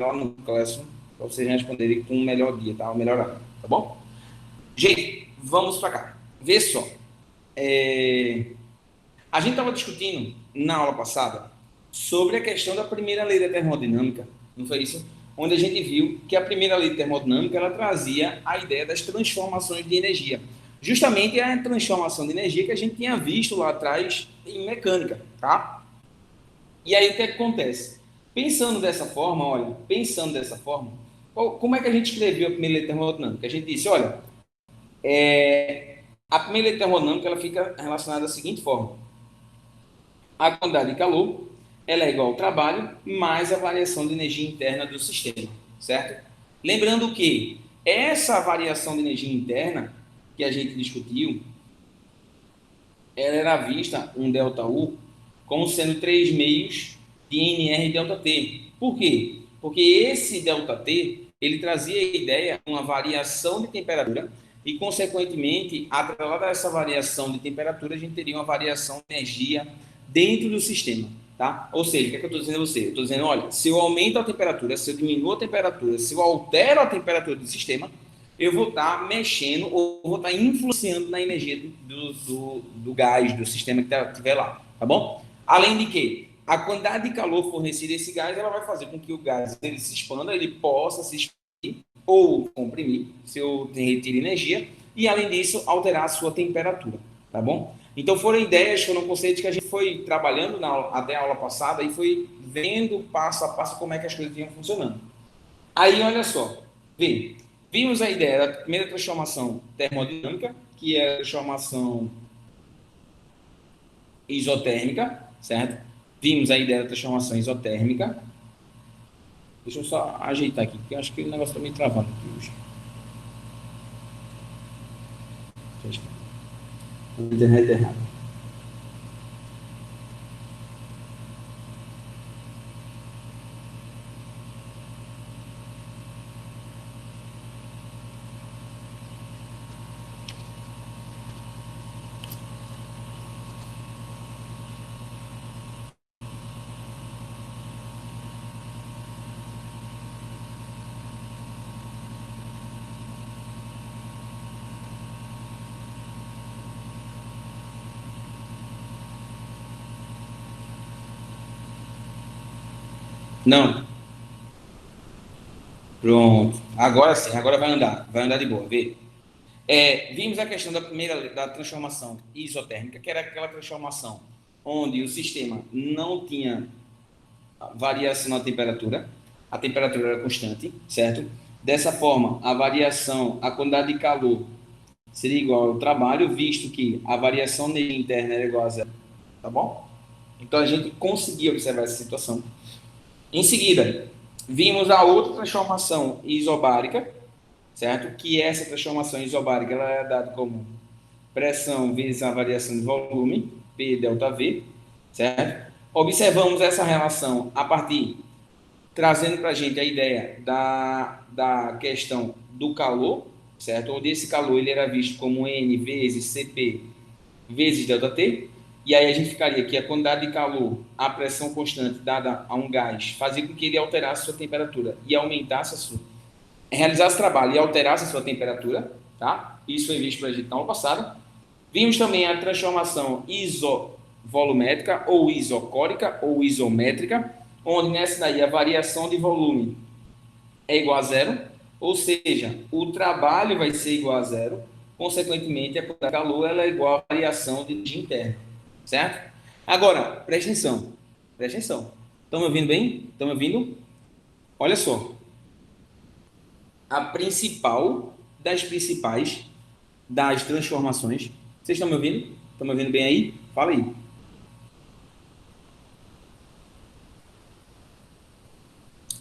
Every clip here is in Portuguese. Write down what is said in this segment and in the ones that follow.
lá no Classroom para vocês responderem com o melhor dia, tá? O melhor horário, tá bom? Gente, vamos para cá. Vê só. A gente estava discutindo na aula passada sobre a questão da primeira lei da termodinâmica, não foi isso? Onde a gente viu que a primeira lei da termodinâmica ela trazia a ideia das transformações de energia. Justamente a transformação de energia que a gente tinha visto lá atrás em mecânica, tá? E aí o que acontece? Pensando dessa forma, olha, pensando dessa forma, como é que a gente escreveu a primeira lei da termodinâmica? A gente disse, olha, a primeira lei da termodinâmica ela fica relacionada da seguinte forma: a quantidade de calor ela é igual ao trabalho mais a variação de energia interna do sistema, certo? Lembrando que essa variação de energia interna que a gente discutiu, ela era vista, um ΔU, como sendo 3 meios de NR ΔT. Por quê? Porque esse ΔT, ele trazia a ideia de uma variação de temperatura e, consequentemente, atrelada a essa variação de temperatura, a gente teria uma variação de energia dentro do sistema, tá? Ou seja, o que é que eu estou dizendo a você? Eu estou dizendo, olha, se eu aumento a temperatura, se eu diminuo a temperatura, se eu altero a temperatura do sistema, eu vou estar mexendo ou vou estar influenciando na energia do gás, do sistema que estiver lá, tá bom? Além de que a quantidade de calor fornecida a esse gás, ela vai fazer com que o gás ele se expanda, ele possa se expandir ou comprimir, se eu retiro energia, e além disso, alterar a sua temperatura, tá bom? Então foram ideias, foram conceitos que a gente foi trabalhando até a aula passada e foi vendo passo a passo como é que as coisas iam funcionando. Aí, olha só, vimos a ideia da primeira transformação termodinâmica, que é a transformação isotérmica, certo? Vimos a ideia da transformação isotérmica. Deixa eu só ajeitar aqui, porque eu acho que o negócio está meio travando aqui hoje. A internet é errada. Não. Pronto. Agora sim, agora vai andar de boa. Vê. Vimos a questão da primeira da transformação isotérmica, que era aquela transformação onde o sistema não tinha variação na temperatura, a temperatura era constante, certo? Dessa forma, a variação, a quantidade de calor seria igual ao trabalho, visto que a variação interna era igual a zero, tá bom? Então a gente conseguia observar essa situação. Em seguida, vimos a outra transformação isobárica, certo? Que essa transformação isobárica ela é dada como pressão vezes a variação de volume, P delta V, certo? Observamos essa relação a partir, trazendo para a gente a ideia da questão do calor, certo? Onde esse calor ele era visto como N vezes Cp vezes ΔT, e aí a gente ficaria que a quantidade de calor, a pressão constante dada a um gás, fazia com que ele alterasse sua temperatura e aumentasse a sua, realizasse trabalho e alterasse a sua temperatura, tá? Isso foi visto para a gente na aula passada. Vimos também a transformação isovolumétrica ou isocórica ou isométrica, onde nessa daí a variação de volume é igual a zero, ou seja, o trabalho vai ser igual a zero, consequentemente a quantidade de calor ela é igual à variação de energia interna, certo? Agora, presta atenção, presta atenção. Estão me ouvindo bem? Estão me ouvindo? Olha só, a principal das principais das transformações. Vocês estão me ouvindo? Estão me ouvindo bem aí? Fala aí.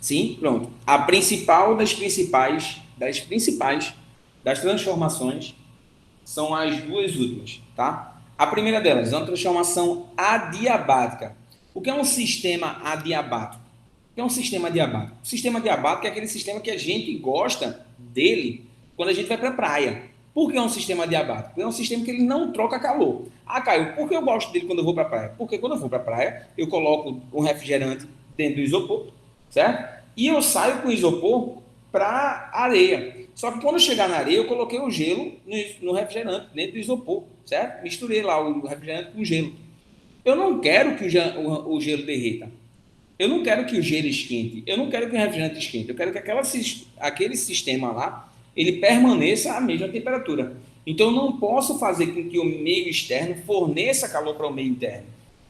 Sim, pronto. A principal das transformações são as duas últimas, tá? A primeira delas é uma transformação adiabática. O que é um sistema adiabático? O que é um sistema adiabático? O sistema adiabático é aquele sistema que a gente gosta dele quando a gente vai para a praia. Por que é um sistema adiabático? É um sistema que ele não troca calor. Ah, Caio, por que eu gosto dele quando eu vou para a praia? Porque quando eu vou para a praia, eu coloco um refrigerante dentro do isopor, certo? e eu saio com isopor para areia. Só que quando eu chegar na areia, eu coloquei o gelo no refrigerante, dentro do isopor, certo? Misturei lá o refrigerante com gelo. Eu não quero que o gelo derreta. Eu não quero que o gelo esquente. Eu não quero que o refrigerante esquente. Eu quero que aquele sistema lá ele permaneça à mesma temperatura. Então, eu não posso fazer com que o meio externo forneça calor para o meio interno.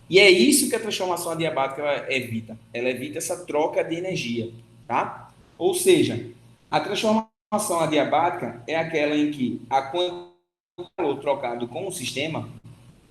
E é isso que a transformação adiabática ela evita. Ela evita essa troca de energia, tá? Ou seja, a transformação adiabática é aquela em que a quantidade de calor trocado com o sistema,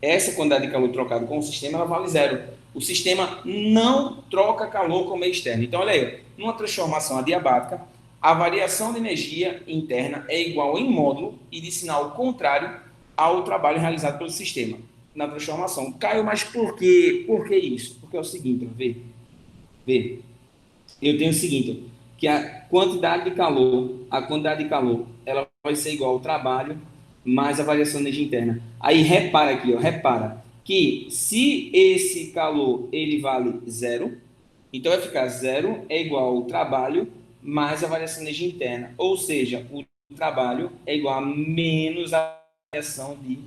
essa quantidade de calor trocado com o sistema, ela vale zero. O sistema não troca calor com o meio externo. Então, olha aí, numa transformação adiabática, a variação de energia interna é igual em módulo e de sinal contrário ao trabalho realizado pelo sistema na transformação. Caio, mas por que isso? Porque é o seguinte, vê, eu tenho o seguinte, que a quantidade de calor, ela vai ser igual ao trabalho mais a variação de energia interna. Aí repara aqui, ó, repara que se esse calor ele vale zero, então vai ficar zero é igual ao trabalho mais a variação de energia interna. Ou seja, o trabalho é igual a menos a variação de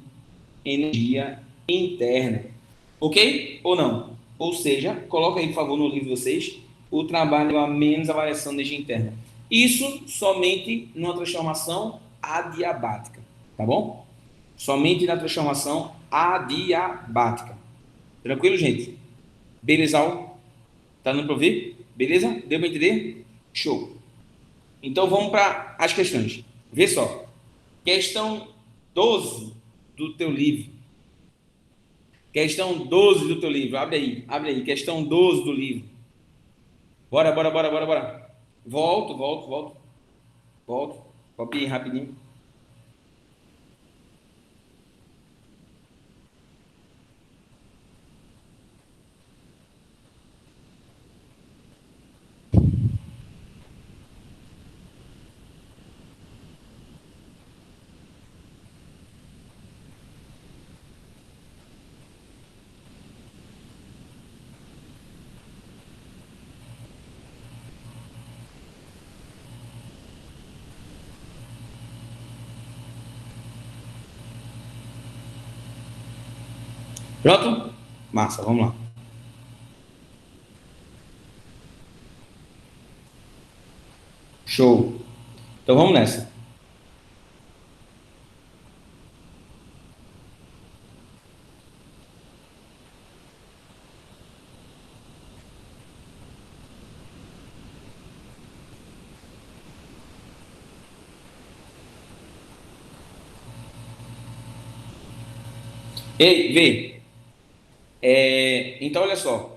energia interna. Ok? Ou não? Ou seja, coloca aí, por favor, no livro de vocês, o trabalho a menos a variação de energia interna. Isso somente numa transformação adiabática, tá bom? Somente na transformação adiabática. Tranquilo, gente? Beleza? Tá dando para ouvir? Beleza? Deu para entender? Show. Então vamos para as questões. Vê só. Questão 12 do teu livro. Questão 12 do teu livro. Abre aí, abre aí. Questão 12 do livro. Bora, bora, bora, bora, bora. Volto, volto, volto, volto. Copie rapidinho. Pronto? Massa, vamos lá. Show. Então vamos nessa. Ei, vê. Então, olha só.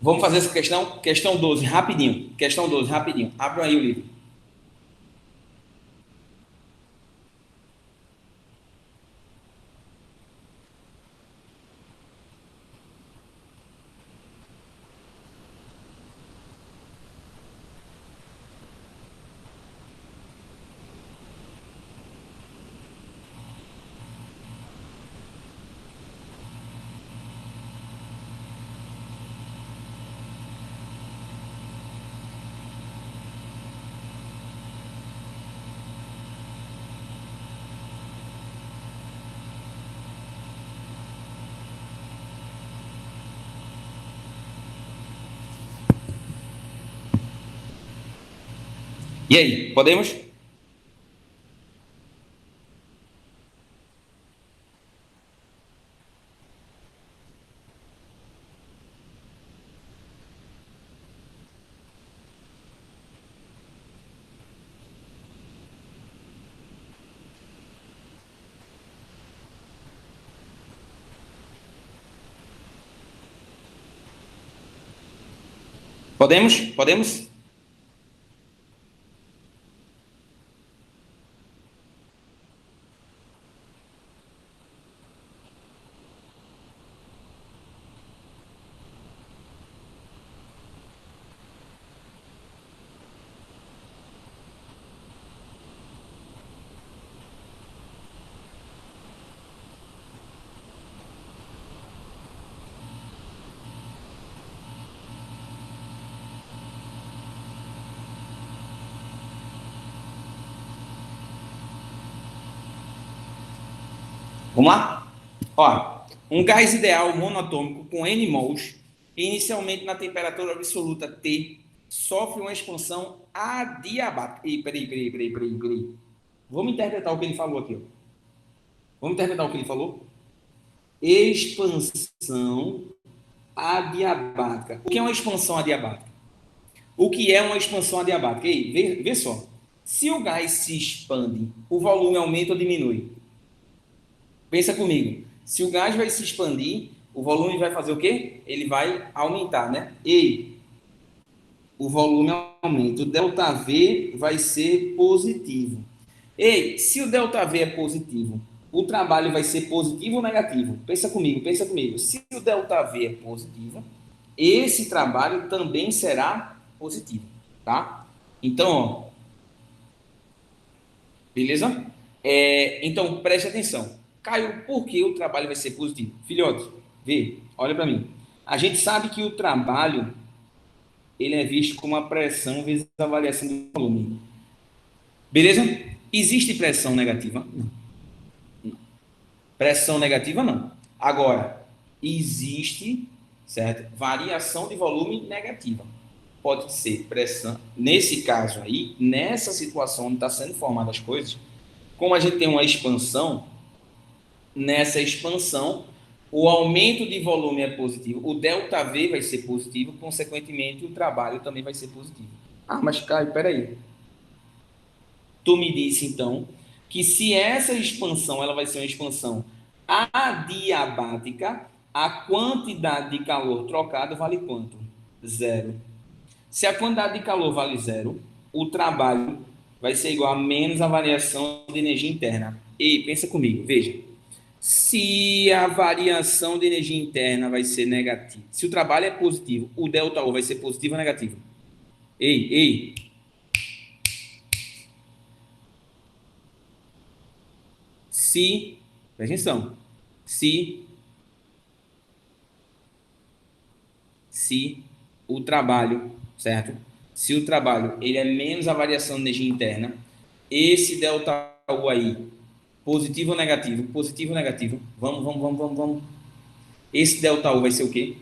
Vamos fazer essa questão? Questão 12, rapidinho. Questão 12, rapidinho. Abra aí o livro. E aí, podemos? Podemos? Podemos? Vamos lá? Ó, um gás ideal monatômico com N mols, inicialmente na temperatura absoluta T, sofre uma expansão adiabática. Peraí. Vamos interpretar o que ele falou aqui. Ó. Vamos interpretar o que ele falou? Expansão adiabática. O que é uma expansão adiabática? O que é uma expansão adiabática? Ei, vê só. Se o gás se expande, o volume aumenta ou diminui? Pensa comigo. Se o gás vai se expandir, o volume vai fazer o quê? Ele vai aumentar, né? E o volume aumenta. O ΔV vai ser positivo. Ei, se o ΔV é positivo, o trabalho vai ser positivo ou negativo? Pensa comigo, pensa comigo. Se o ΔV é positivo, esse trabalho também será positivo, tá? Então, ó, beleza? Então, preste atenção. Caio, por que o trabalho vai ser positivo? Filhote, vê, olha para mim. A gente sabe que o trabalho ele é visto como a pressão vezes a variação do volume. Beleza? Existe pressão negativa? Não. Pressão negativa, não. Agora, existe, certo? Variação de volume negativa. Pode ser pressão. Nesse caso aí, nessa situação onde está sendo formadas as coisas, como a gente tem uma expansão, nessa expansão, o aumento de volume é positivo, o ΔV vai ser positivo, consequentemente, o trabalho também vai ser positivo. Ah, mas Caio, peraí. Tu me disse, então, que se essa expansão ela vai ser uma expansão adiabática, a quantidade de calor trocado vale quanto? Zero. Se a quantidade de calor vale zero, o trabalho vai ser igual a menos a variação de energia interna. E pensa comigo, veja. Se a variação de energia interna vai ser negativa, se o trabalho é positivo, o ΔU vai ser positivo ou negativo? Ei, se, presta atenção, se, se o trabalho, certo? Se o trabalho ele é menos a variação de energia interna, esse ΔU aí, positivo ou negativo? Positivo ou negativo? Vamos. Esse ΔU vai ser o quê?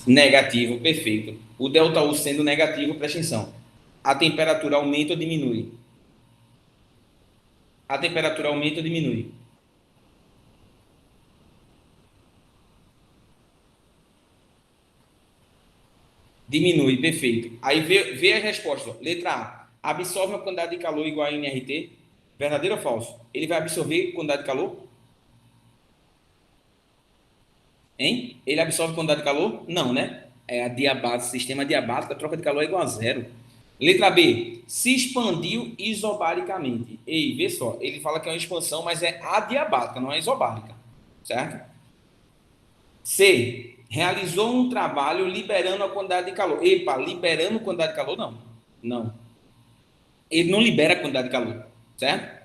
Negativo, perfeito. O ΔU sendo negativo, presta atenção. A temperatura aumenta ou diminui? A temperatura aumenta ou diminui? Diminui, perfeito. Aí vê a resposta. Letra A. Absorve uma quantidade de calor igual a nRT. Verdadeiro ou falso? Ele vai absorver quantidade de calor? Hein? Ele absorve quantidade de calor? Não, né? É a diabática, sistema diabático, a troca de calor é igual a zero. Letra B. Se expandiu isobaricamente. Ei, vê só. Ele fala que é uma expansão, mas é adiabática, não é isobárica. Certo? C. Realizou um trabalho liberando a quantidade de calor. Epa, liberando quantidade de calor? Não. Não. Ele não libera a quantidade de calor. Certo?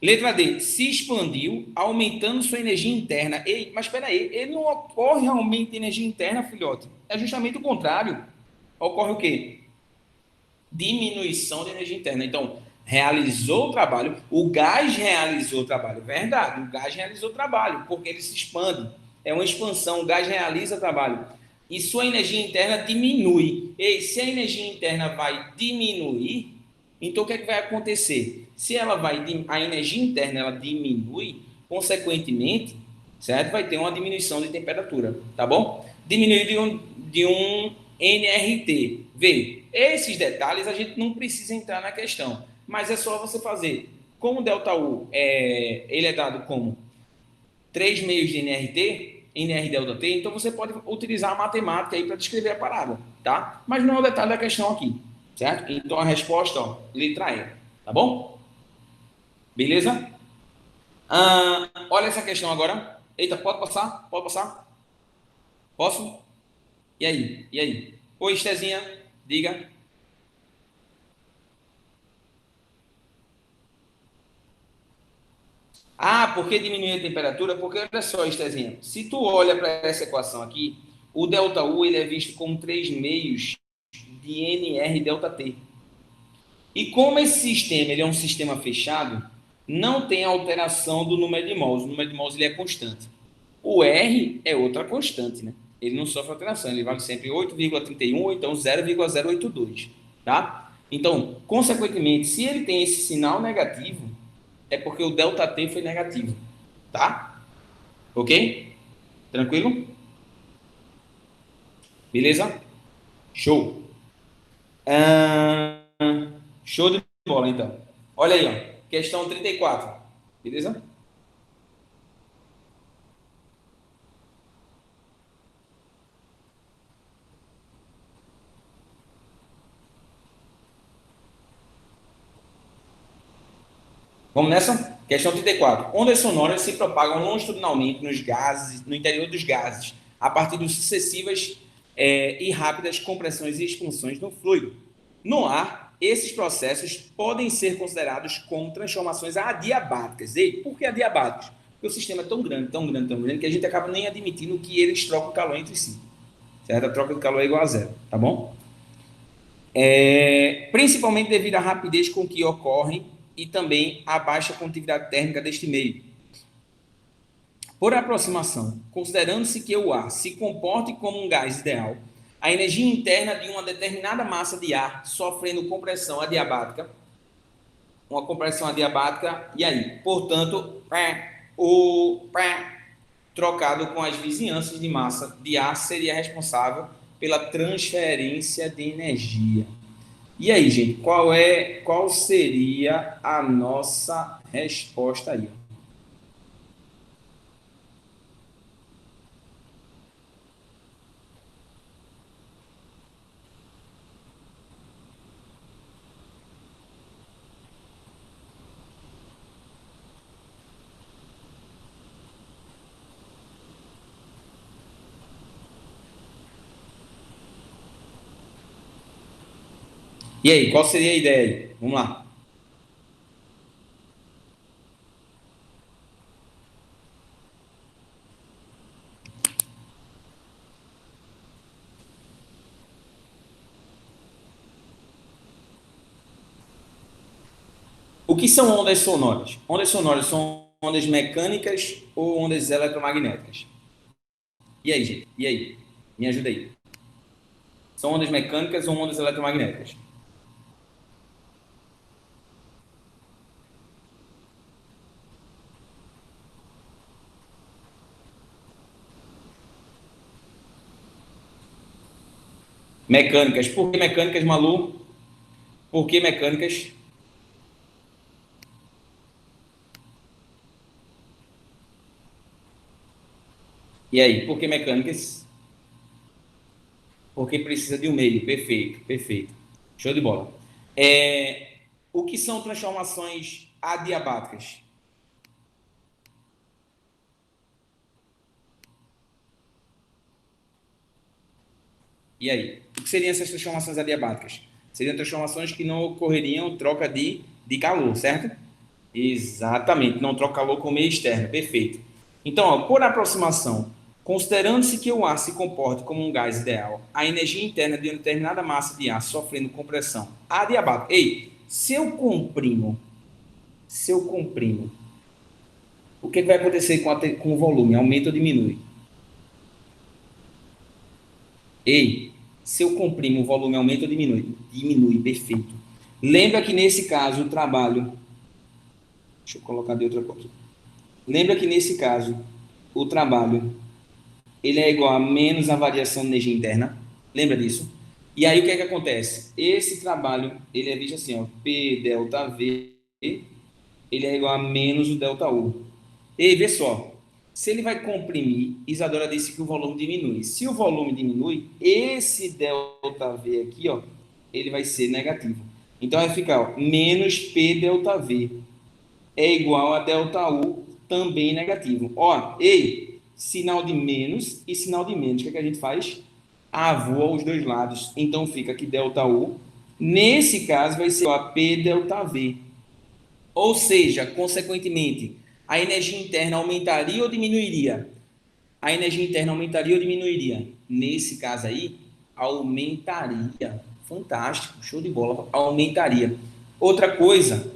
Letra D. Se expandiu, aumentando sua energia interna. Ei, mas espera aí. Ele não ocorre aumento de energia interna, filhote. É justamente o contrário. Ocorre o quê? Diminuição de energia interna. Então, realizou o trabalho, o gás realizou o trabalho. Verdade, o gás realizou o trabalho, porque ele se expande. É uma expansão, o gás realiza o trabalho. E sua energia interna diminui. E se a energia interna vai diminuir, então o que é que vai acontecer? Se ela vai, a energia interna ela diminui, consequentemente, certo? Vai ter uma diminuição de temperatura, tá bom? Diminuir de um NRT. Vê, esses detalhes a gente não precisa entrar na questão, mas é só você fazer. Como o ΔU ele é dado como 3 meios de NRT, NR delta T, então você pode utilizar a matemática aí para descrever a parada, tá? Mas não é o detalhe da questão aqui, certo? Então a resposta, ó, letra E, tá bom? Beleza? Olha essa questão agora. Eita, pode passar? Pode passar? Posso? E aí? E aí? Oi, Estezinha, diga. Ah, por que diminuir a temperatura? Porque olha só, Estezinha, se tu olha para essa equação aqui, o ΔU ele é visto como 3 meios de NR ΔT. E como esse sistema ele é um sistema fechado, não tem alteração do número de mols. O número de mols ele é constante. O R é outra constante, né? Ele não sofre alteração, ele vale sempre 8,31 ou então 0,082, tá? Então, consequentemente, se ele tem esse sinal negativo, é porque o ΔT foi negativo, tá? Ok? Tranquilo? Beleza? Show. Ah, show de bola, então. Olha aí, ó. Questão 34. Beleza? Vamos nessa? Questão 34. Ondas sonoras se propagam longitudinalmente nos gases, no interior dos gases, a partir de sucessivas e rápidas compressões e expansões no fluido. No ar, esses processos podem ser considerados como transformações adiabáticas. E por que adiabáticos? Porque o sistema é tão grande, tão grande, tão grande, que a gente acaba nem admitindo que eles trocam calor entre si. Certo? A troca de calor é igual a zero, tá bom? Principalmente devido à rapidez com que ocorrem e também à baixa condutividade térmica deste meio. Por aproximação, considerando-se que o ar se comporte como um gás ideal, a energia interna de uma determinada massa de ar sofrendo compressão adiabática, uma compressão adiabática, e aí, portanto, o trocado com as vizinhanças de massa de ar seria responsável pela transferência de energia. E aí, gente, qual seria a nossa resposta aí? E aí, qual seria a ideia aí? Vamos lá. O que são ondas sonoras? Ondas sonoras são ondas mecânicas ou ondas eletromagnéticas? E aí, gente? E aí? Me ajuda aí. São ondas mecânicas ou ondas eletromagnéticas? Mecânicas. Por que mecânicas, Malu? Por que mecânicas? E aí, por que mecânicas? Porque precisa de um meio. Perfeito, perfeito. Show de bola. O que são transformações adiabáticas? E aí? O que seriam essas transformações adiabáticas? Seriam transformações que não ocorreriam troca de calor, certo? Exatamente, não troca calor com meio externo, perfeito. Então, ó, por aproximação, considerando-se que o ar se comporte como um gás ideal, a energia interna de uma determinada massa de ar sofrendo compressão adiabática. Ei, se eu comprimo, o que vai acontecer com o volume? Aumenta ou diminui? Ei, se eu comprimo, o volume aumenta ou diminui? Diminui, perfeito. Lembra que nesse caso o trabalho. Deixa eu colocar de outra coisa. Lembra que nesse caso o trabalho ele é igual a menos a variação de energia interna. Lembra disso? E aí o que é que acontece? Esse trabalho ele é visto assim, ó, P delta V, ele é igual a menos o delta U. E vê só, se ele vai comprimir, Isadora disse que o volume diminui. Se o volume diminui, esse delta V aqui, ó, ele vai ser negativo. Então vai ficar, ó, menos P delta V é igual a delta U também negativo. Ó, ei, sinal de menos e sinal de menos. O que é que a gente faz? Avoa os dois lados. Então fica que delta U, nesse caso, vai ser a P delta V. Ou seja, consequentemente, A energia interna aumentaria ou diminuiria? A energia interna aumentaria ou diminuiria? Nesse caso aí, aumentaria. Fantástico, show de bola. Aumentaria. Outra coisa.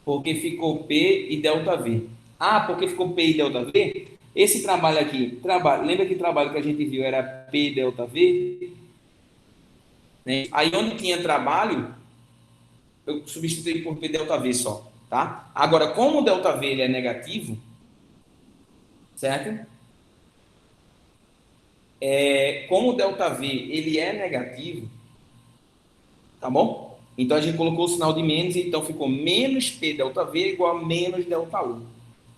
Porque ficou P e delta V. Ah, porque ficou P e delta V? Esse trabalho aqui, lembra que o trabalho que a gente viu era P delta V? Né? Aí onde tinha trabalho, eu substituí por P delta V só, tá? Agora, como o delta V ele é negativo, certo? Como o delta V ele é negativo, tá bom? Então a gente colocou o sinal de menos, então ficou menos P delta V igual a menos delta U,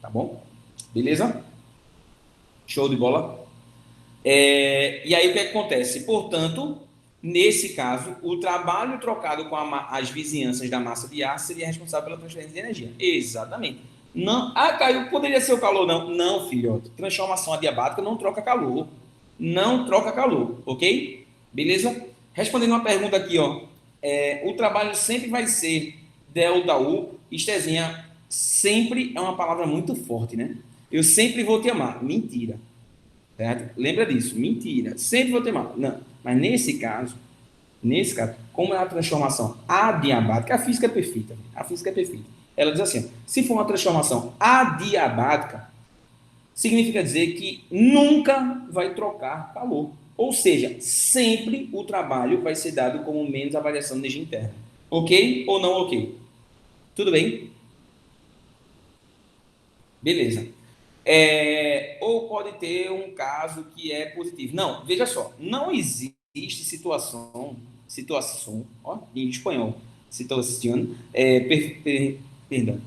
tá bom? Beleza? Show de bola? E aí o que acontece? Portanto, nesse caso, o trabalho trocado com as vizinhanças da massa de ar seria responsável pela transferência de energia. Exatamente. Não, Caio, poderia ser o calor, não. Não, filhote. Transformação adiabática não troca calor. Não troca calor, ok? Beleza? Respondendo uma pergunta aqui, ó. O trabalho sempre vai ser delta U. Estezinha, sempre é uma palavra muito forte, né? Eu sempre vou te amar. Mentira. Certo? Lembra disso? Mentira. Sempre vou ter mal. Não. Mas nesse caso, como é a transformação adiabática, a física é perfeita. A física é perfeita. Ela diz assim: se for uma transformação adiabática, significa dizer que nunca vai trocar calor. Ou seja, sempre o trabalho vai ser dado como menos a variação de energia interna. Ok ou não ok? Tudo bem? Beleza. Ou pode ter um caso que é positivo. Não, veja só, não existe situação, ó, em espanhol, situação, perdão,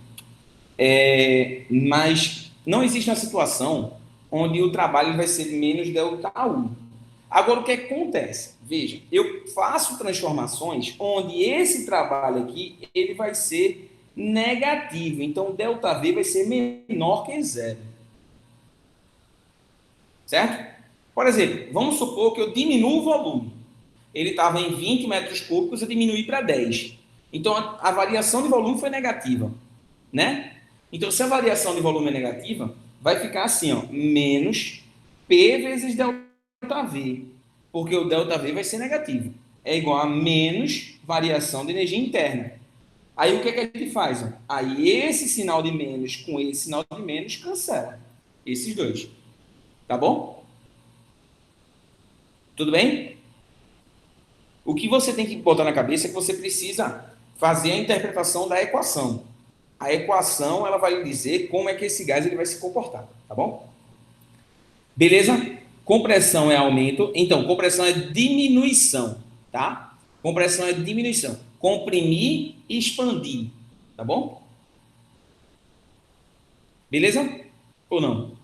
mas não existe uma situação onde o trabalho vai ser menos delta U. Agora, o que acontece? Veja, eu faço transformações onde esse trabalho aqui, ele vai ser negativo, então o delta V vai ser menor que zero. Certo? Por exemplo, vamos supor que eu diminuo o volume. Ele estava em 20 metros cúbicos, eu diminui para 10. Então, a variação de volume foi negativa, né? Então, se a variação de volume é negativa, vai ficar assim, ó, menos P vezes delta V, porque o delta V vai ser negativo. É igual a menos variação de energia interna. Aí, o que, é que a gente faz? Ó? Aí, esse sinal de menos com esse sinal de menos cancela. Esses dois. Tá bom? Tudo bem? O que você tem que botar na cabeça é que você precisa fazer a interpretação da equação. A equação, ela vai lhe dizer como é que esse gás ele vai se comportar, tá bom? Beleza? Compressão é aumento, então compressão é diminuição, tá? Compressão é diminuição. Comprimir e expandir, tá bom? Beleza? Ou não?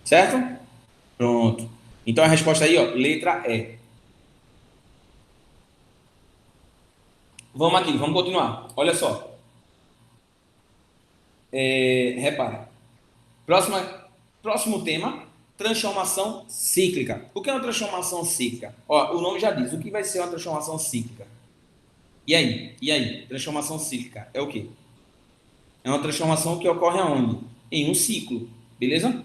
Certo? Pronto. Então a resposta aí, ó, letra E. Vamos aqui, vamos continuar. Olha só. Repara. Próximo tema, transformação cíclica. O que é uma transformação cíclica? Ó, o nome já diz, o que vai ser uma transformação cíclica? E aí? E aí? Transformação cíclica é o quê? É uma transformação que ocorre aonde? Em um ciclo, beleza?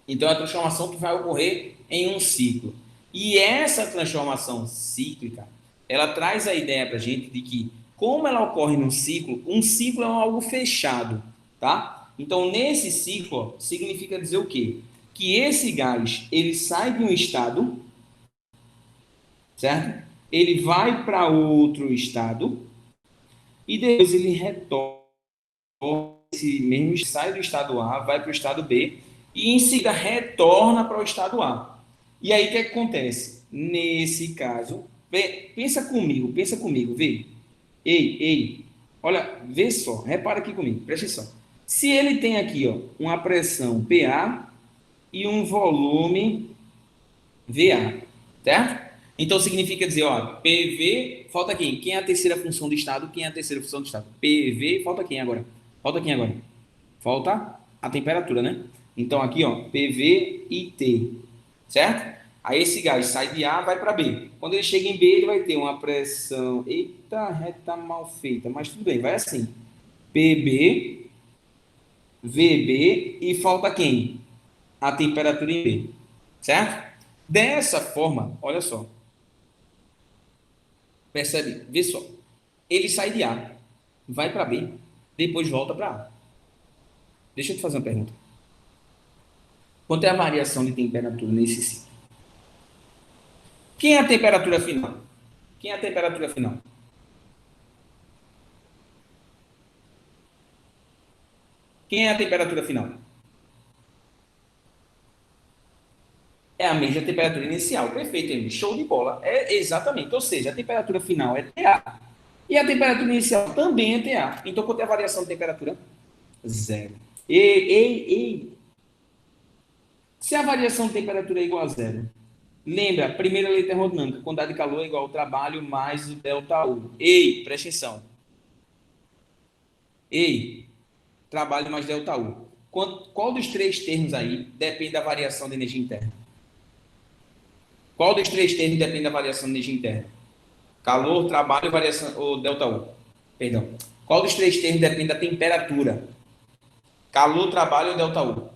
Então, é a transformação que vai ocorrer em um ciclo. E essa transformação cíclica, ela traz a ideia para a gente de que, como ela ocorre num ciclo, um ciclo é algo fechado, tá? Então, nesse ciclo, ó, significa dizer o quê? Que esse gás, ele sai de um estado, certo? Ele vai para outro estado e depois ele retorna, esse mesmo sai do estado A, vai para o estado B e em seguida retorna para o estado A. E aí o que acontece? Nesse caso, pensa comigo, vê. Ei, olha, vê só, repara aqui comigo, presta atenção. Se ele tem aqui, ó, uma pressão PA e um volume VA, certo? Então significa dizer, ó, PV, falta quem? Quem é a terceira função do estado? Quem é a terceira função do estado? PV, falta quem agora? Falta quem agora? Falta a temperatura, né? Então, aqui, ó, PV e T, certo? Aí esse gás sai de A, vai para B. Quando ele chega em B, ele vai ter uma pressão... Eita, reta mal feita, mas tudo bem, vai assim. PB, VB e falta quem? A temperatura em B, certo? Dessa forma, olha só, percebe? Vê só. Ele sai de A, vai para B, depois volta para A. Deixa eu te fazer uma pergunta. Quanto é a variação de temperatura nesse ciclo? Quem é a temperatura final? Quem é a temperatura final? Quem é a temperatura final? É a mesma temperatura inicial. Perfeito, Emily. Show de bola. É exatamente. Ou seja, a temperatura final é TA. E a temperatura inicial também é TA. Então, quanto é a variação de temperatura? Zero. Ei, ei, ei. Se a variação de temperatura é igual a zero, lembra, primeira lei termodinâmica, quantidade de calor é igual ao trabalho mais o ΔU. Ei, presta atenção. Ei, trabalho mais ΔU. Qual dos três termos aí depende da variação de energia interna? Qual dos três termos depende da variação de energia interna? Calor, trabalho, variação, ou ΔU? Perdão. Qual dos três termos depende da temperatura? Calor, trabalho ou ΔU?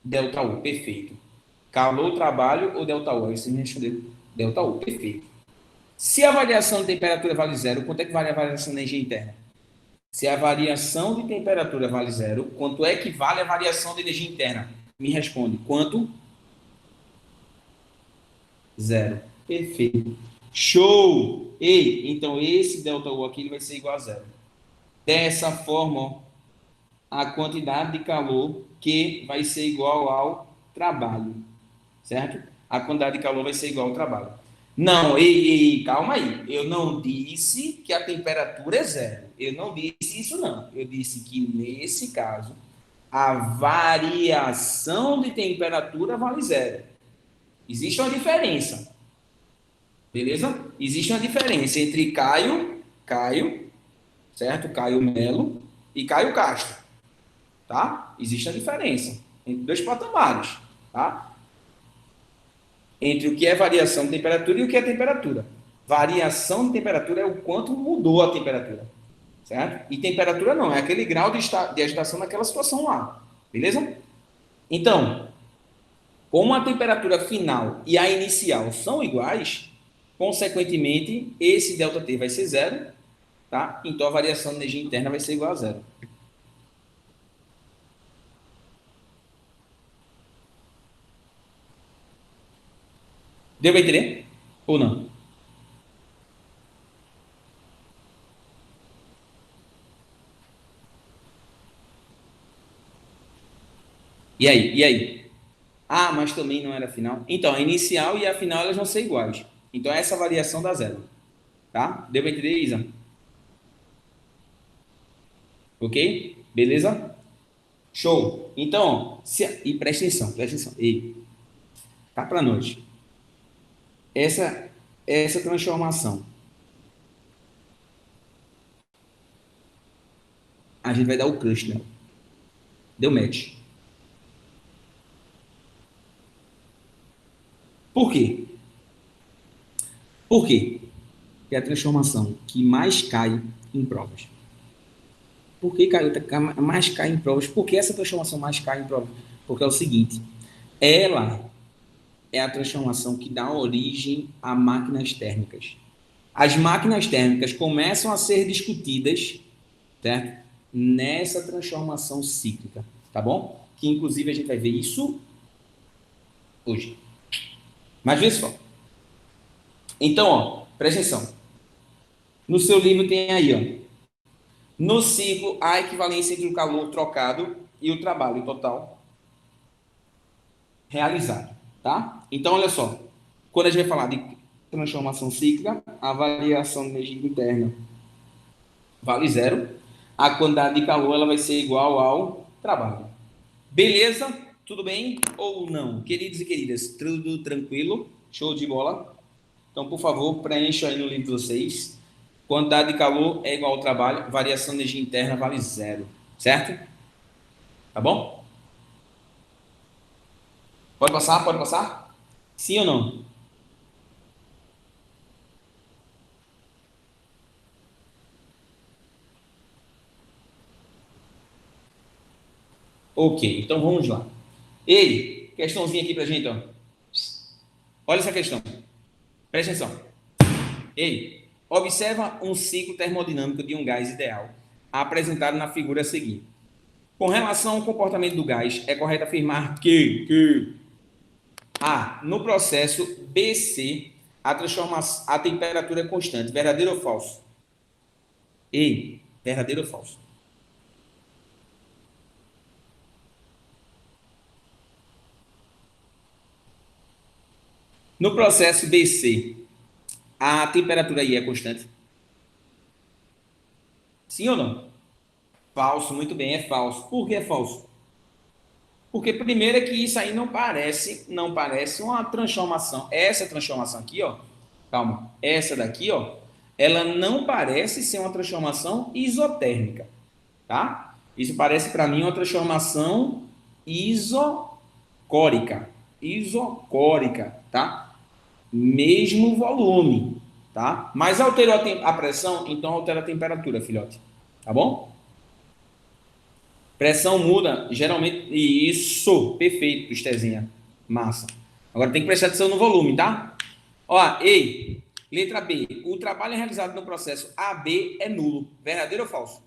ΔU, perfeito. Calor, trabalho ou ΔU? Aí você me respondeu. ΔU, perfeito. Se a variação de temperatura vale zero, quanto é que vale a variação de energia interna? Se a variação de temperatura vale zero, quanto é que vale a variação de energia interna? Me responde. Quanto? Zero. Perfeito. Show! Ei, então esse ΔU aqui ele vai ser igual a zero. Dessa forma, ó, a quantidade de calor que vai ser igual ao trabalho, certo? A quantidade de calor vai ser igual ao trabalho. Não, ei, calma aí. Eu não disse que a temperatura é zero. Eu não disse isso, não. Eu disse que, nesse caso, a variação de temperatura vale zero. Existe uma diferença. Beleza? Existe uma diferença entre Caio, certo? Caio Melo e Caio Castro. Tá? Existe a diferença entre dois patamares, tá? Entre o que é variação de temperatura e o que é temperatura. Variação de temperatura é o quanto mudou a temperatura, certo? E temperatura não, é aquele grau de agitação naquela situação lá, beleza? Então, como a temperatura final e a inicial são iguais, consequentemente, esse ΔT vai ser zero, tá? Então, a variação de energia interna vai ser igual a zero. Deu para entender? Ou não? E aí? E aí? Ah, mas também não era final. Então, a inicial e a final elas vão ser iguais. Então, essa variação dá zero. Tá? Deu para entender, Isa? Ok? Beleza? Show. Então, e presta atenção, presta atenção. E tá para nós. Essa transformação, a gente vai dar o crush, né? Deu match. Por quê? Por quê? Que é a transformação que mais cai em provas. Por que mais cai em provas? Por que essa transformação mais cai em provas? Porque é o seguinte, ela é a transformação que dá origem a máquinas térmicas. As máquinas térmicas começam a ser discutidas, certo? Nessa transformação cíclica, tá bom? Que inclusive a gente vai ver isso hoje. Mas vê só. Então, ó, presta atenção. No seu livro tem aí, ó. No ciclo, a equivalência entre o calor trocado e o trabalho total realizado, tá? Então, olha só. Quando a gente vai falar de transformação cíclica, a variação de energia interna vale zero. A quantidade de calor ela vai ser igual ao trabalho. Beleza? Tudo bem ou não? Queridos e queridas, tudo tranquilo? Show de bola? Então, por favor, preencha aí no livro de vocês. Quantidade de calor é igual ao trabalho, variação de energia interna vale zero, certo? Tá bom? Pode passar? Pode passar? Sim ou não? Ok, então vamos lá. Ei, questãozinha aqui pra gente, ó. Olha essa questão. Presta atenção. Ei, observa um ciclo termodinâmico de um gás ideal, apresentado na figura seguinte. Com relação ao comportamento do gás, é correto afirmar que A, no processo BC, a temperatura é constante. Verdadeiro ou falso? Ei, verdadeiro ou falso? No processo BC, a temperatura aí é constante? Sim ou não? Falso, muito bem, é falso. Por que é falso? Porque primeiro é que isso aí não parece uma transformação. Essa transformação aqui, ó, calma, essa daqui, ó, ela não parece ser uma transformação isotérmica, tá? Isso parece para mim uma transformação isocórica, isocórica, tá? Mesmo volume, tá? Mas alterou a pressão, então altera a temperatura, filhote, tá bom? Pressão muda, geralmente. Isso, perfeito, Estezinha. Massa. Agora tem que prestar atenção no volume, tá? Ó, ei, letra B. O trabalho realizado no processo AB é nulo. Verdadeiro ou falso?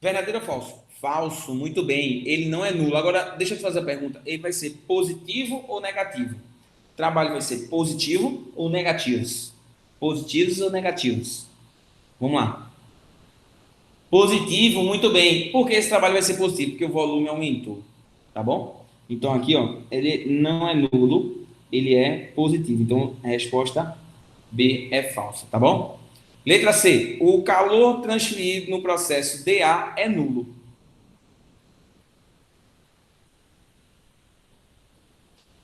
Verdadeiro ou falso? Falso, muito bem. Ele não é nulo. Agora, deixa eu te fazer a pergunta. Ele vai ser positivo ou negativo? O trabalho vai ser positivo ou negativos? Positivos ou negativos? Vamos lá. Positivo, muito bem. Por que esse trabalho vai ser positivo? Porque o volume aumentou, tá bom? Então aqui, ó, ele não é nulo, ele é positivo. Então a resposta B é falsa, tá bom? Letra C. O calor transferido no processo DA é nulo.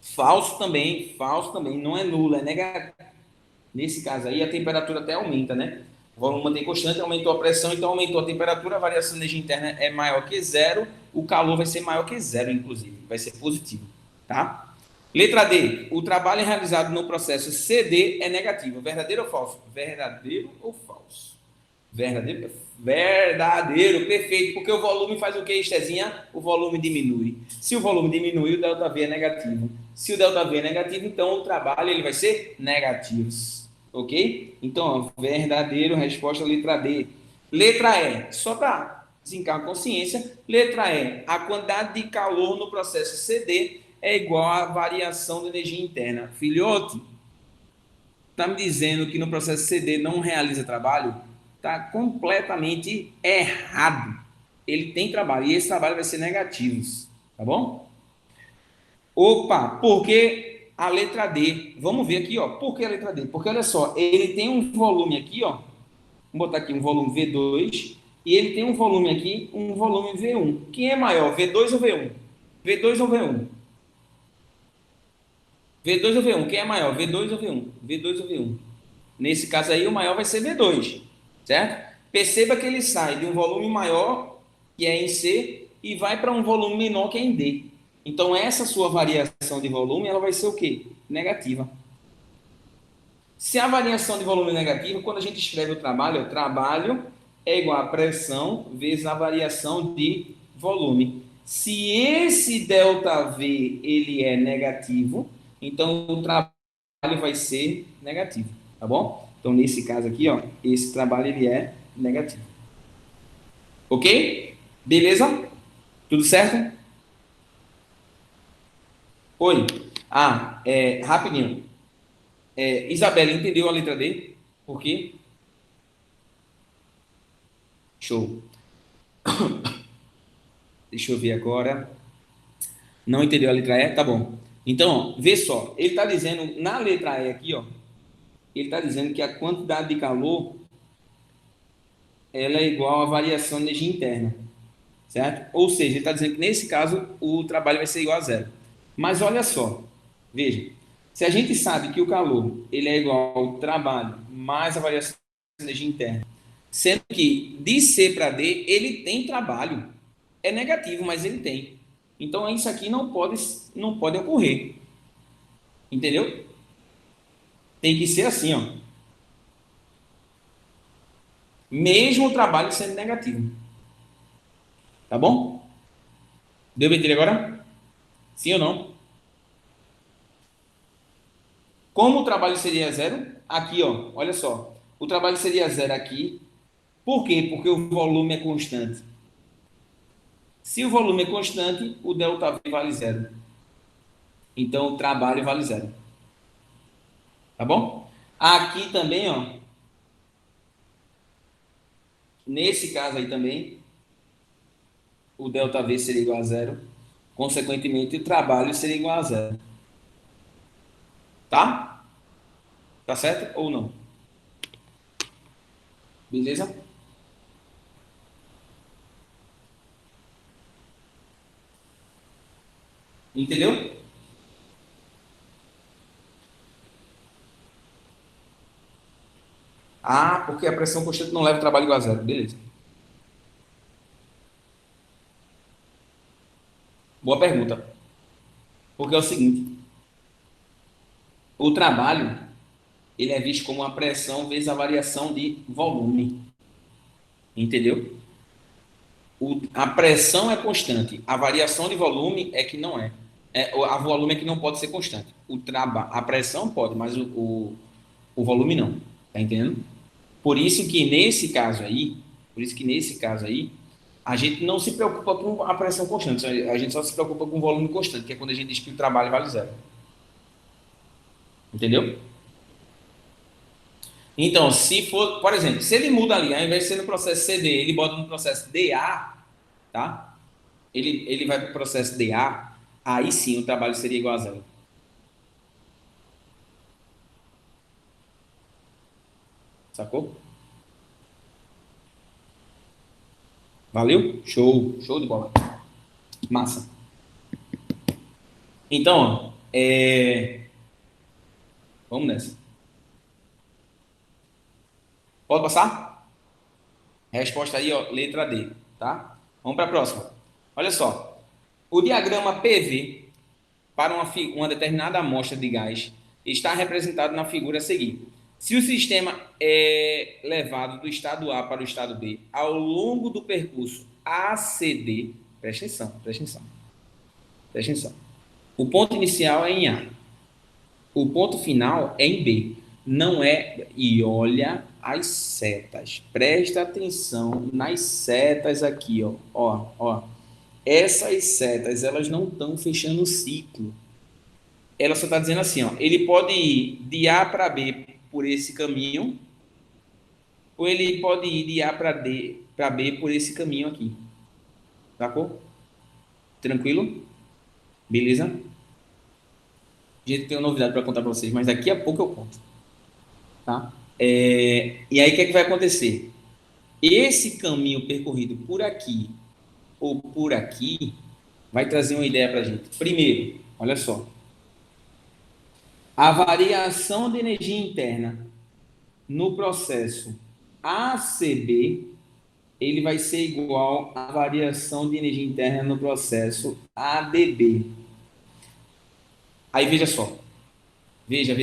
Falso também, não é nulo, é negativo. Nesse caso aí, a temperatura até aumenta, né? O volume mantém constante, aumentou a pressão, então aumentou a temperatura, a variação de energia interna é maior que zero, o calor vai ser maior que zero, inclusive, vai ser positivo, tá? Letra D, o trabalho realizado no processo CD é negativo, verdadeiro ou falso? Verdadeiro ou falso? Verdadeiro, verdadeiro, perfeito, porque o volume faz o que, Estezinha? O volume diminui. Se o volume diminui, o ΔV é negativo. Se o ΔV é negativo, então o trabalho ele vai ser negativo. Ok? Então, ó, verdadeiro, resposta letra D. Letra E, só para desencar a consciência, letra E, a quantidade de calor no processo CD é igual à variação de energia interna. Filhote, está me dizendo que no processo CD não realiza trabalho? Está completamente errado. Ele tem trabalho, e esse trabalho vai ser negativo, tá bom? Opa, porque a letra D, vamos ver aqui, ó, por que a letra D? Porque olha só, ele tem um volume aqui, ó, vamos botar aqui um volume V2, e ele tem um volume aqui, um volume V1. Quem é maior, V2 ou V1? V2 ou V1? V2 ou V1? Quem é maior, V2 ou V1? V2 ou V1? Nesse caso aí, o maior vai ser V2, certo? Perceba que ele sai de um volume maior, que é em C, e vai para um volume menor, que é em D. Então, essa sua variação de volume, ela vai ser o quê? Negativa. Se a variação de volume é negativa, quando a gente escreve o trabalho é igual a pressão vezes a variação de volume. Se esse ΔV ele é negativo, então o trabalho vai ser negativo, tá bom? Então, nesse caso aqui, ó, esse trabalho ele é negativo. Ok? Beleza? Tudo certo? Oi. Rapidinho. Isabela, entendeu a letra D? Por quê? Show. Deixa eu ver agora. Não entendeu a letra E? Tá bom. Então, ó, vê só. Ele está dizendo, na letra E aqui, ó, ele está dizendo que a quantidade de calor ela é igual à variação de energia interna, certo? Ou seja, ele está dizendo que nesse caso o trabalho vai ser igual a zero. Mas olha só, veja, Se a gente sabe que o calor ele é igual ao trabalho mais a variação de energia interna, sendo que de C para D ele tem trabalho, é negativo, mas ele tem. Então isso aqui não pode ocorrer, entendeu? Tem que ser assim, ó. Mesmo o trabalho sendo negativo, tá bom? Deu para entender agora? Sim ou não? Como o trabalho seria zero? Aqui, ó, olha só. O trabalho seria zero aqui. Por quê? Porque o volume é constante. Se o volume é constante, o ΔV vale zero. Então, o trabalho vale zero. Tá bom? Aqui também, ó, nesse caso aí também, o ΔV seria igual a zero. Consequentemente, o trabalho seria igual a zero. Tá? Tá certo ou não? Beleza? Entendeu? Ah, porque a pressão constante não leva o trabalho igual a zero. Beleza. Boa pergunta. Porque é o seguinte, o trabalho, ele é visto como uma pressão vezes a variação de volume. Entendeu? A pressão é constante, a variação de volume é que não é. A volume é que não pode ser constante. A pressão pode, mas o volume não. Tá entendendo? Por isso que nesse caso aí, por isso que nesse caso aí, a gente não se preocupa com a pressão constante, a gente só se preocupa com o volume constante, que é quando a gente diz que o trabalho vale zero. Entendeu? Então, se for, por exemplo, se ele muda ali, ao invés de ser no processo CD, ele bota no processo DA, tá? Ele vai para o processo DA, aí sim o trabalho seria igual a zero. Sacou? Valeu? Show, show de bola. Massa. Então, vamos nessa. Pode passar? Resposta aí, ó, letra D, tá? Vamos para a próxima. Olha só. O diagrama PV para uma determinada amostra de gás está representado na figura a seguir. Se o sistema é levado do estado A para o estado B ao longo do percurso ACD, presta atenção, presta atenção, presta atenção. O ponto inicial é em A, o ponto final é em B. Não é. E olha as setas. Presta atenção nas setas aqui, ó. Ó, ó. Essas setas, elas não estão fechando o ciclo. Ela só está dizendo assim, ó. Ele pode ir de A para B por esse caminho, ou ele pode ir de A para B por esse caminho aqui. Sacou? Tranquilo? Beleza? Gente, tem uma novidade para contar para vocês, mas daqui a pouco eu conto. Tá? E aí, o que é que vai acontecer? Esse caminho percorrido por aqui ou por aqui vai trazer uma ideia para a gente. Primeiro, olha só, a variação de energia interna no processo ACB, ele vai ser igual à variação de energia interna no processo ADB. Aí, veja só. Veja.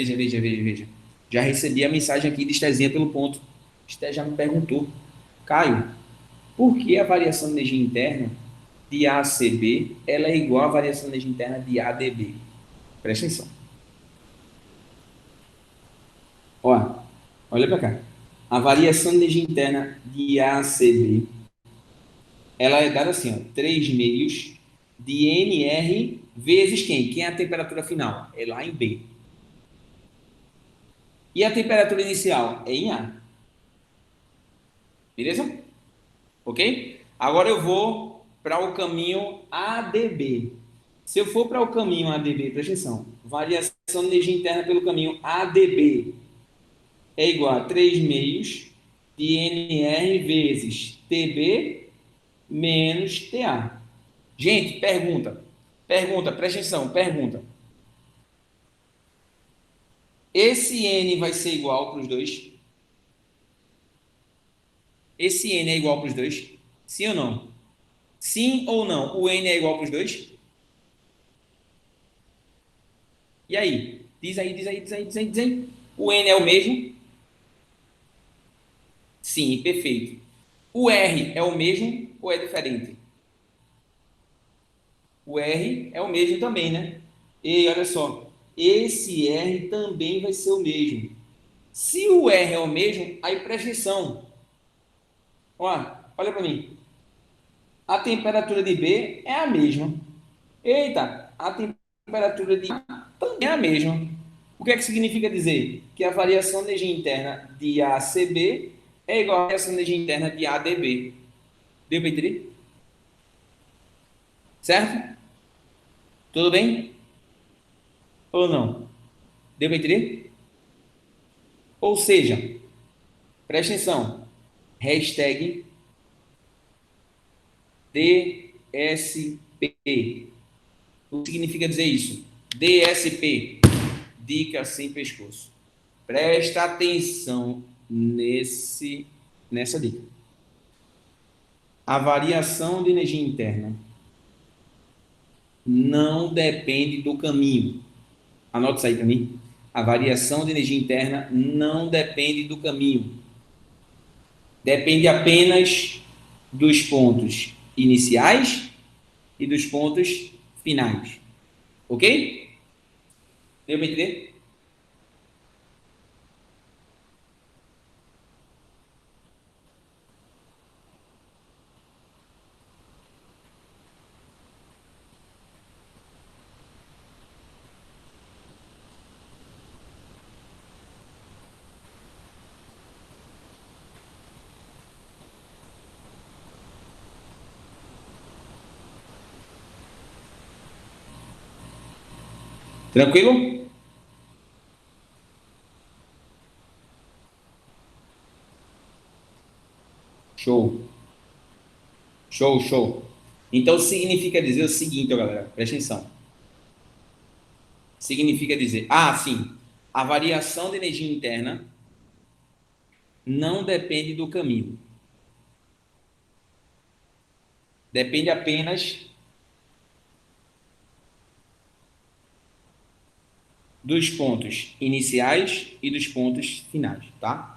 Já recebi a mensagem aqui de Estezinha pelo ponto. Esté já me perguntou. Caio, por que a variação de energia interna de ACB ela é igual à variação de energia interna de ADB? Presta atenção. Ó, olha para cá. A variação de energia interna de ACB ela é dada assim, ó, 3 meios de NR vezes quem? Quem é a temperatura final? É lá em B. E a temperatura inicial? É em A. Beleza? Ok? Agora eu vou para o caminho ADB. Se eu for para o caminho ADB, presta atenção, variação de energia interna pelo caminho ADB é igual a 3 meios de NR vezes TB menos TA. Gente, pergunta, presta atenção, pergunta. Esse N vai ser igual para os dois? Esse N é igual para os dois? Sim ou não? Sim ou não? O N é igual para os dois? E aí? Diz aí, diz aí, diz aí, diz aí, diz aí. O N é o mesmo? Sim, perfeito. O R é o mesmo ou é diferente? O R é o mesmo também, né? E olha só, esse R também vai ser o mesmo. Se o R é o mesmo, aí presta atenção. Olha para mim. A temperatura de B é a mesma. Eita, a temperatura de A também é a mesma. O que é que significa dizer? Que a variação de energia interna de A C B é igual à variação de energia interna de A D B. Deu para entender? Certo? Tudo bem? Ou não? Deu para entender? Ou seja, presta atenção. Hashtag DSP. O que significa dizer isso? DSP. Dica sem pescoço. Presta atenção nessa dica. A variação de energia interna não depende do caminho. Anote isso aí para mim. A variação de energia interna não depende do caminho. Depende apenas dos pontos iniciais e dos pontos finais. Ok? Deu para entender? Tranquilo? Show. Show, show. Então significa dizer o seguinte, galera, presta atenção. Significa dizer, sim, a variação de energia interna não depende do caminho. Depende apenas dos pontos iniciais e dos pontos finais, tá?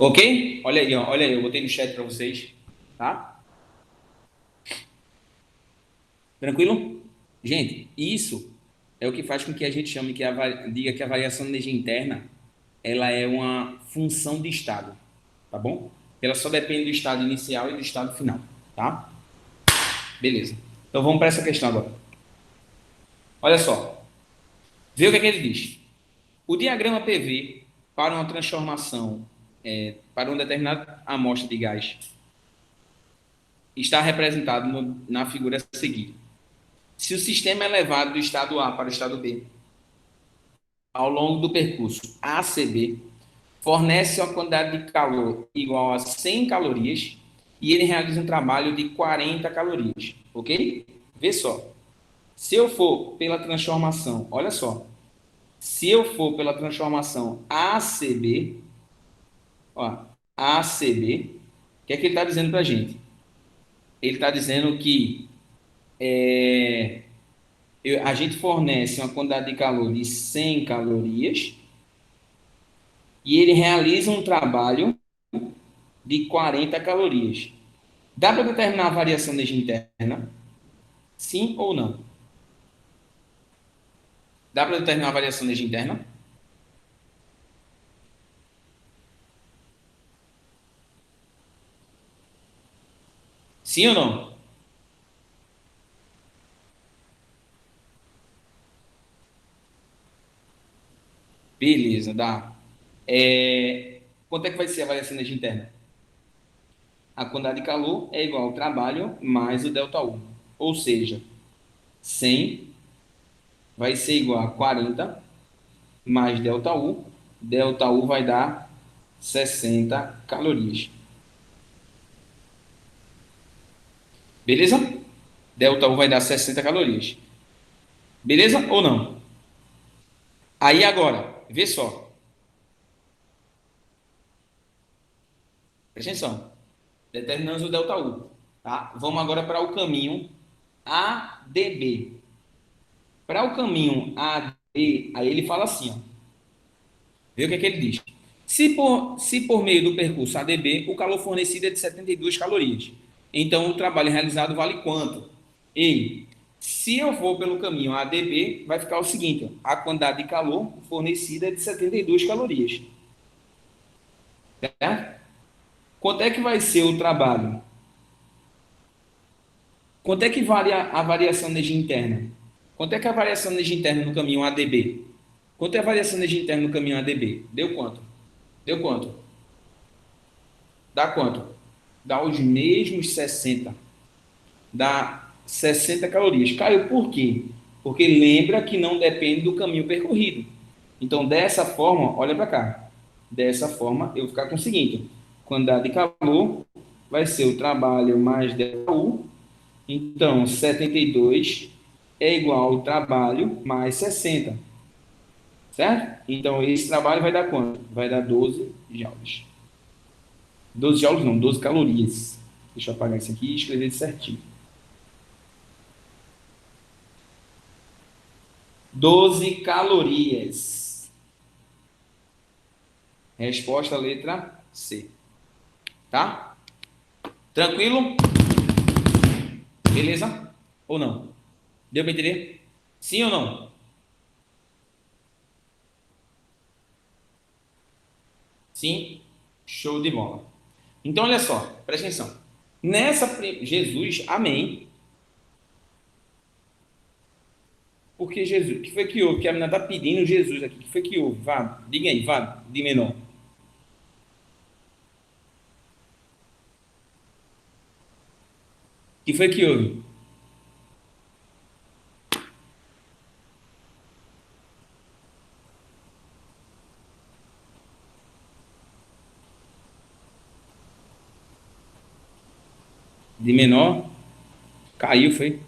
Ok? Olha aí, ó, olha aí, eu botei no chat para vocês, tá? Tranquilo? Gente, isso é o que faz com que a gente chame diga que a variação de energia interna ela é uma função de estado, tá bom? Ela só depende do estado inicial e do estado final, tá? Beleza. Então vamos para essa questão agora. Olha só, vê o que é que ele diz. O diagrama PV para uma transformação para uma determinada amostra de gás está representado na figura a seguir. Se o sistema é levado do estado A para o estado B, ao longo do percurso ACB, fornece uma quantidade de calor igual a 100 calorias e ele realiza um trabalho de 40 calorias, ok? Vê só. Se eu for pela transformação, olha só, se eu for pela transformação ACB, ó, ACB, o que é que ele está dizendo para a gente? Ele está dizendo que a gente fornece uma quantidade de calor de 100 calorias e ele realiza um trabalho de 40 calorias. Dá para determinar a variação de energia interna? Sim ou não? Dá para determinar a variação de energia interna? Sim ou não? Beleza, dá. Quanto é que vai ser a variação de energia interna? A quantidade de calor é igual ao trabalho mais o ΔU. Ou seja, 100 vai ser igual a 40 mais ΔU. ΔU vai dar 60 calorias. Beleza? ΔU vai dar 60 calorias. Beleza ou não? Aí agora, vê só. Presta atenção. Determinamos o ΔU. Tá? Vamos agora para o caminho ADB. Para o caminho ADB, aí ele fala assim, ó. Vê o que é que ele diz. Se por meio do percurso ADB, o calor fornecido é de 72 calorias. Então, o trabalho realizado vale quanto? Ei, se eu for pelo caminho ADB, vai ficar o seguinte: ó, a quantidade de calor fornecida é de 72 calorias. Certo? Quanto é que vai ser o trabalho? Quanto é que vale a variação de energia interna? Quanto é que é a variação de energia interna no caminho ADB? Quanto é a variação de energia interna no caminho ADB? Deu quanto? Deu quanto? Dá quanto? Dá os mesmos 60. Dá 60 calorias. Caiu por quê? Porque lembra que não depende do caminho percorrido. Então, dessa forma, olha para cá. Dessa forma, eu vou ficar com o seguinte: quantidade de calor vai ser o trabalho mais ΔU. Então, 72 é igual ao trabalho mais 60. Certo? Então, esse trabalho vai dar quanto? Vai dar 12 joules. 12 joules não, 12 calorias. Deixa eu apagar isso aqui e escrever certinho. 12 calorias. Resposta letra C. Tá? Tranquilo? Beleza? Ou não? Deu para entender? Sim ou não? Sim? Show de bola. Então, olha só, presta atenção. Jesus, amém. Porque Jesus, o que foi que houve? Que a menina está pedindo Jesus aqui. O que foi que houve? Vá, diga aí, vá, de menor. O que foi que houve? De menor, caiu, foi?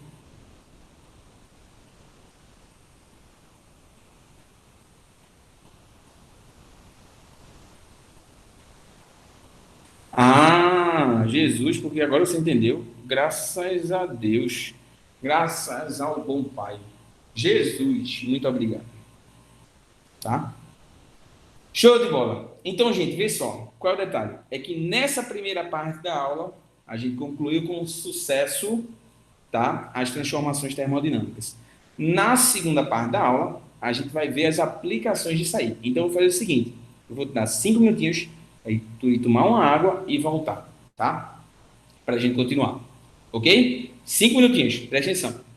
Ah, Jesus, porque agora você entendeu. Graças a Deus. Graças ao bom Pai. Jesus, muito obrigado. Tá? Show de bola. Então, gente, vê só. Qual é o detalhe? É que nessa primeira parte da aula, a gente concluiu com sucesso, tá? As transformações termodinâmicas. Na segunda parte da aula, a gente vai ver as aplicações disso aí. Então, eu vou fazer o seguinte: eu vou te dar 5 minutinhos, aí tu ir tomar uma água e voltar, tá? Para a gente continuar. Ok? 5 minutinhos, presta atenção.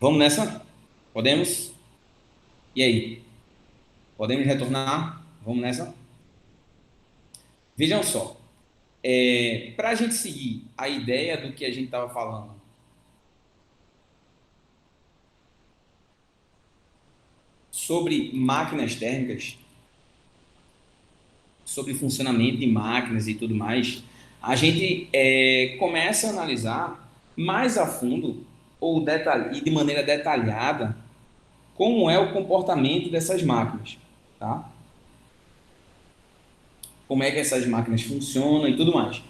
Vamos nessa? Podemos? E aí? Podemos retornar? Vamos nessa? Vejam só, para a gente seguir a ideia do que a gente estava falando sobre máquinas térmicas, sobre funcionamento de máquinas e tudo mais, a gente começa a analisar mais a fundo e de maneira detalhada como é o comportamento dessas máquinas, tá? Como é que essas máquinas funcionam e tudo mais.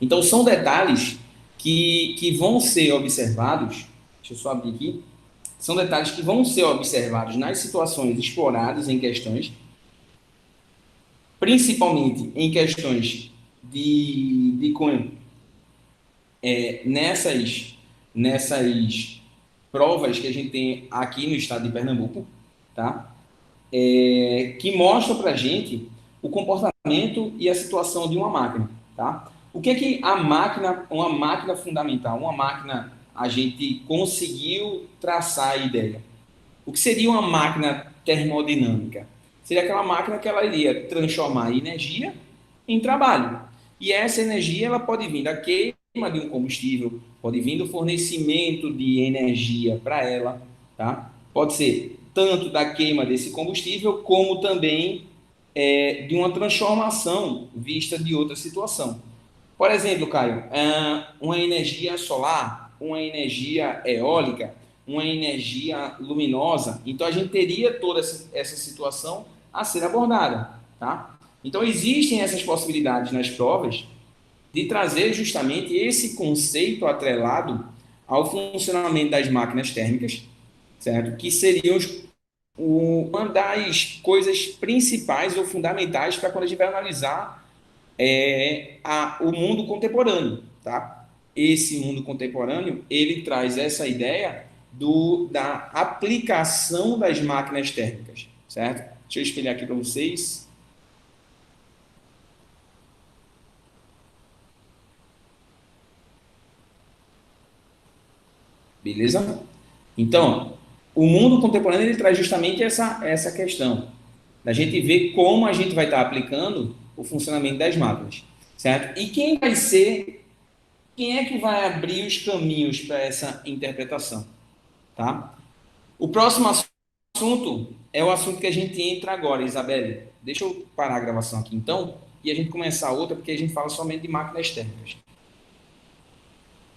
Então, são detalhes que vão ser observados, deixa eu só abrir aqui, são detalhes que vão ser observados nas situações exploradas em questões, principalmente em questões de cunho, nessas provas que a gente tem aqui no estado de Pernambuco, tá? Que mostram para a gente o comportamento e a situação de uma máquina, tá? O que é que a máquina, uma máquina fundamental, uma máquina, a gente conseguiu traçar a ideia? O que seria uma máquina termodinâmica? Seria aquela máquina que ela iria transformar energia em trabalho. E essa energia ela pode vir da queima de um combustível, pode vir do fornecimento de energia para ela, tá? Pode ser tanto da queima desse combustível, como também de uma transformação vista de outra situação. Por exemplo, Caio, uma energia solar, uma energia eólica, uma energia luminosa. Então, a gente teria toda essa situação a ser abordada, tá? Então, existem essas possibilidades nas provas de trazer justamente esse conceito atrelado ao funcionamento das máquinas térmicas, certo? Que seriam uma das coisas principais ou fundamentais para quando a gente vai analisar o mundo contemporâneo, tá? Esse mundo contemporâneo, ele traz essa ideia da aplicação das máquinas térmicas, certo? Deixa eu espelhar aqui para vocês. Beleza? Então, o mundo contemporâneo ele traz justamente essa questão da gente ver como a gente vai estar aplicando o funcionamento das máquinas, certo? E quem é que vai abrir os caminhos para essa interpretação, tá? O próximo assunto é o assunto que a gente entra agora, Isabelle. Deixa eu parar a gravação aqui então e a gente começar outra, porque a gente fala somente de máquinas térmicas.